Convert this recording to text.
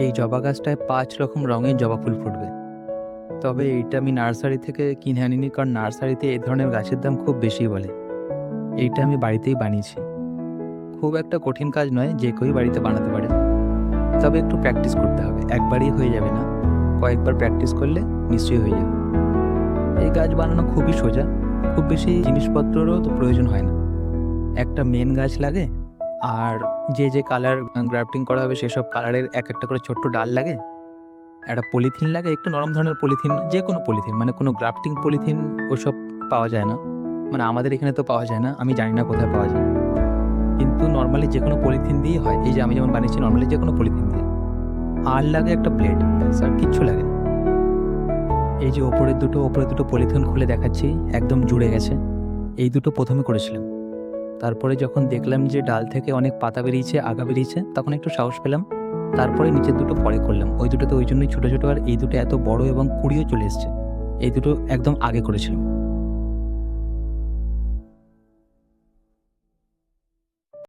এই জবা গাছটায় ৫ রকম রঙের জবা ফুল ফুটবে। তবে এইটা আমি নার্সারি থেকে কিনে আনিনি, কারণ নার্সারিতে এই ধরনের গাছের দাম খুব বেশি বলে। এইটা আমি বাড়িতেই বানিয়েছি। খুব একটা কঠিন কাজ নয়, যে কেউই বাড়িতে বানাতে পারে। তবে একটু প্র্যাকটিস করতে হবে। একবারেই হয়ে যাবে না। কয়েকবার প্র্যাকটিস করলে নিশ্চয়ই হয়ে যাবে। এই গাছ বানানো খুবই সোজা। খুব বেশি জিনিসপত্রেরও তো প্রয়োজন হয় না। একটা মেন গাছ লাগে, আর যে কালার গ্রাফটিং করা হবে সেসব কালারের একটা করে ছোট্ট ডাল লাগে। একটা পলিথিন লাগে, একটু নরম ধরনের পলিথিন, যেকোনো পলিথিন, মানে কোনো গ্রাফটিং পলিথিন ওসব পাওয়া যায় না। মানে আমাদের এখানে তো পাওয়া যায় না। আমি জানি না কোথায় পাওয়া যায়। কিন্তু নরমালি যেকোনো পলিথিন দিয়েই হয়। এই যে আমি যেমন বানিয়েছি নরমালি যেকোনো পলিথিন দিয়ে। আর লাগে একটা প্লেট, ব্যাস আর কিচ্ছু লাগে না। এই যে ওপরের দুটো পলিথিন খুলে দেখাচ্ছি, একদম জুড়ে গেছে। এই দুটো ১ম এ করেছিলাম। তারপরে যখন দেখলাম যে ডাল থেকে অনেক পাতা বেরিয়েছে, আগা বেরিয়েছে, তখন একটু সাহস পেলাম। তারপরে নিচের দুটো পরে করলাম। ওই দুটো তো ওই জন্যই ছোট, ছোট, আর এই দুটো এত বড় এবং কুঁড়িও চলে এসছে। এই দুটো একদম আগে করেছিলাম।